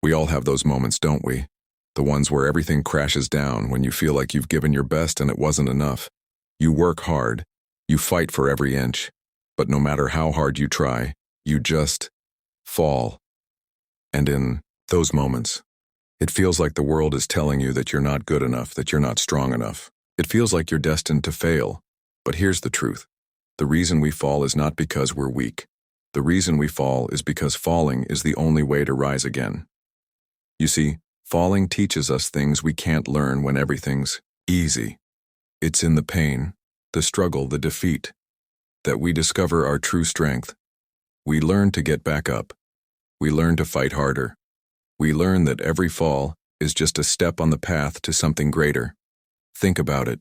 We all have those moments, don't we? The ones where everything crashes down, when you feel like you've given your best and it wasn't enough. You work hard, you fight for every inch, but no matter how hard you try, you just fall. And in those moments, it feels like the world is telling you that you're not good enough, that you're not strong enough. It feels like you're destined to fail. But here's the truth. The reason we fall is not because we're weak. The reason we fall is because falling is the only way to rise again. You see, falling teaches us things we can't learn when everything's easy. It's in the pain, the struggle, the defeat, that we discover our true strength. We learn to get back up. We learn to fight harder. We learn that every fall is just a step on the path to something greater. Think about it.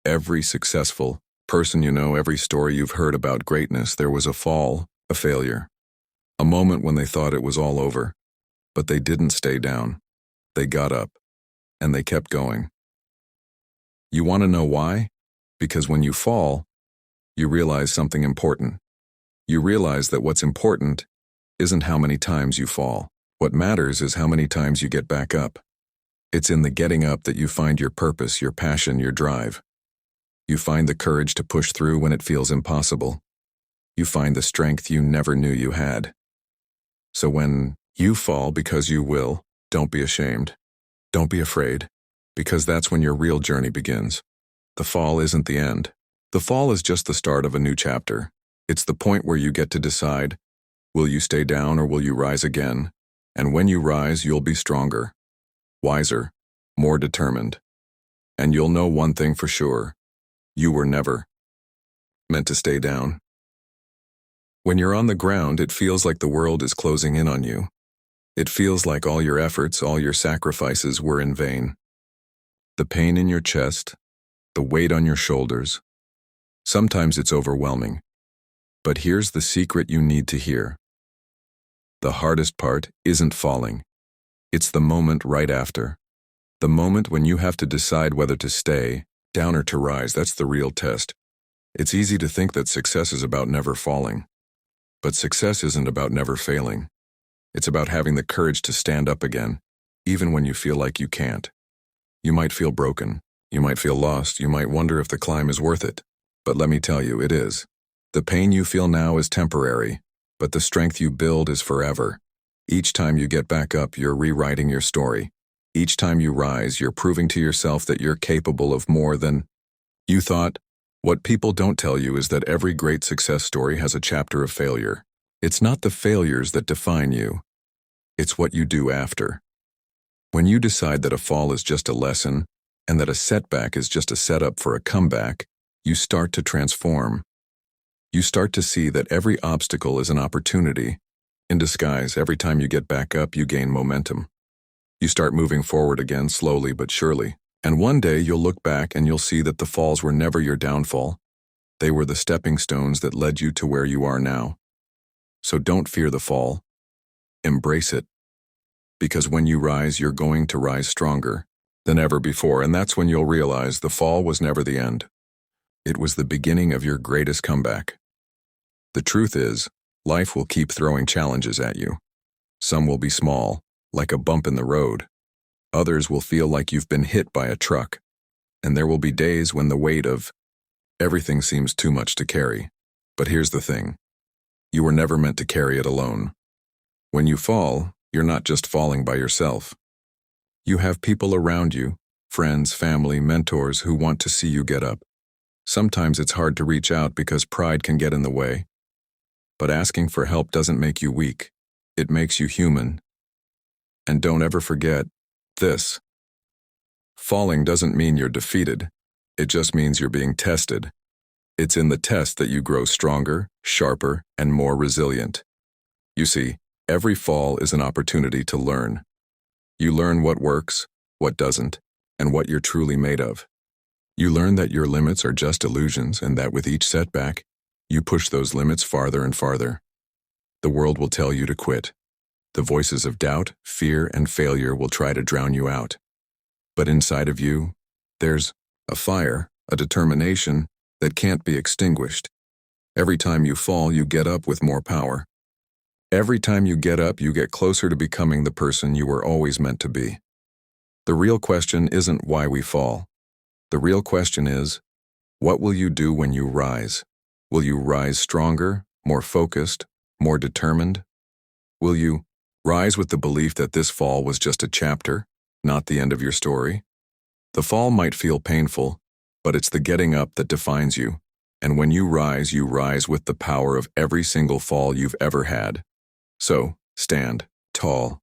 Every successful person you know, every story you've heard about greatness, there was a fall, a failure, a moment when they thought it was all over. But they didn't stay down. They got up, and they kept going. You want to know why? Because when you fall, you realize something important. You realize that what's important isn't how many times you fall. What matters is how many times you get back up. It's in the getting up that you find your purpose, your passion, your drive. You find the courage to push through when it feels impossible. You find the strength you never knew you had. So when you fall, because you will, don't be ashamed. Don't be afraid, because that's when your real journey begins. The fall isn't the end. The fall is just the start of a new chapter. It's the point where you get to decide, will you stay down or will you rise again? And when you rise, you'll be stronger, wiser, more determined. And you'll know one thing for sure. You were never meant to stay down. When you're on the ground, it feels like the world is closing in on you. It feels like all your efforts, all your sacrifices were in vain. The pain in your chest, the weight on your shoulders. Sometimes it's overwhelming. But here's the secret you need to hear. The hardest part isn't falling. It's the moment right after. The moment when you have to decide whether to stay down or to rise. That's the real test. It's easy to think that success is about never falling. But success isn't about never failing. It's about having the courage to stand up again, even when you feel like you can't. You might feel broken. You might feel lost. You might wonder if the climb is worth it. But let me tell you, it is. The pain you feel now is temporary, but the strength you build is forever. Each time you get back up, you're rewriting your story. Each time you rise, you're proving to yourself that you're capable of more than you thought. What people don't tell you is that every great success story has a chapter of failure. It's not the failures that define you. It's what you do after. When you decide that a fall is just a lesson and that a setback is just a setup for a comeback, you start to transform. You start to see that every obstacle is an opportunity. In disguise, every time you get back up, you gain momentum. You start moving forward again, slowly but surely. And one day you'll look back and you'll see that the falls were never your downfall. They were the stepping stones that led you to where you are now. So don't fear the fall. Embrace it. Because when you rise, you're going to rise stronger than ever before, and that's when you'll realize the fall was never the end. It was the beginning of your greatest comeback. The truth is, life will keep throwing challenges at you. Some will be small, like a bump in the road. Others will feel like you've been hit by a truck. And there will be days when the weight of everything seems too much to carry. But here's the thing. You were never meant to carry it alone. When you fall, you're not just falling by yourself. You have people around you, friends, family, mentors who want to see you get up. Sometimes it's hard to reach out because pride can get in the way. But asking for help doesn't make you weak. It makes you human. And don't ever forget this. Falling doesn't mean you're defeated. It just means you're being tested. It's in the test that you grow stronger, sharper, and more resilient. You see, every fall is an opportunity to learn. You learn what works, what doesn't, and what you're truly made of. You learn that your limits are just illusions and that with each setback, you push those limits farther and farther. The world will tell you to quit. The voices of doubt, fear, and failure will try to drown you out. But inside of you, there's a fire, a determination that can't be extinguished. Every time you fall, you get up with more power. Every time you get up, you get closer to becoming the person you were always meant to be. The real question isn't why we fall. The real question is, what will you do when you rise? Will you rise stronger, more focused, more determined? Will you rise with the belief that this fall was just a chapter, not the end of your story? The fall might feel painful, but it's the getting up that defines you. And when you rise with the power of every single fall you've ever had. So, stand tall.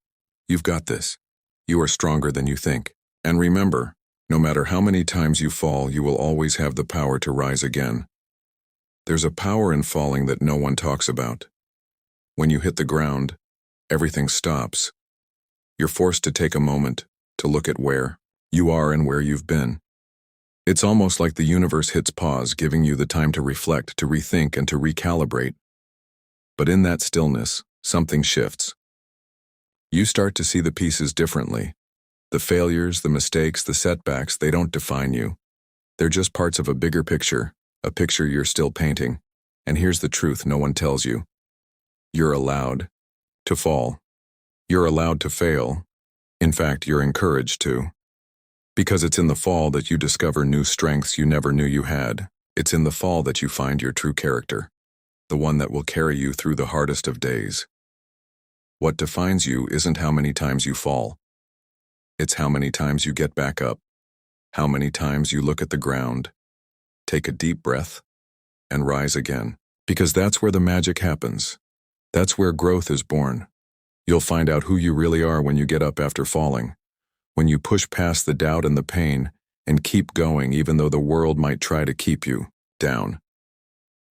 You've got this. You are stronger than you think. And remember, no matter how many times you fall, you will always have the power to rise again. There's a power in falling that no one talks about. When you hit the ground, everything stops. You're forced to take a moment to look at where you are and where you've been. It's almost like the universe hits pause, giving you the time to reflect, to rethink, and to recalibrate. But in that stillness, something shifts. You start to see the pieces differently. The failures, the mistakes, the setbacks, they don't define you. They're just parts of a bigger picture, a picture you're still painting. And here's the truth no one tells you. You're allowed to fall. You're allowed to fail. In fact, you're encouraged to. Because it's in the fall that you discover new strengths you never knew you had. It's in the fall that you find your true character, the one that will carry you through the hardest of days. What defines you isn't how many times you fall. It's how many times you get back up, how many times you look at the ground, take a deep breath, and rise again. Because that's where the magic happens. That's where growth is born. You'll find out who you really are when you get up after falling, when you push past the doubt and the pain and keep going even though the world might try to keep you down.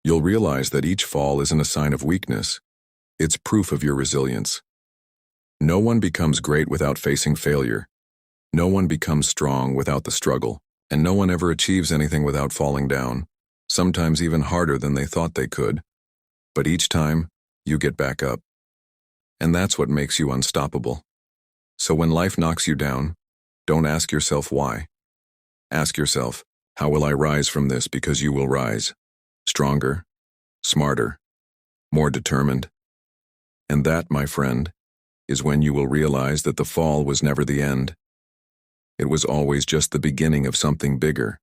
You'll realize that each fall isn't a sign of weakness. It's proof of your resilience. No one becomes great without facing failure. No one becomes strong without the struggle. And no one ever achieves anything without falling down, sometimes even harder than they thought they could. But each time, you get back up. And that's what makes you unstoppable. So when life knocks you down, don't ask yourself why. Ask yourself, how will I rise from this? Because you will rise. Stronger, smarter, more determined. And that, my friend, is when you will realize that the fall was never the end. It was always just the beginning of something bigger.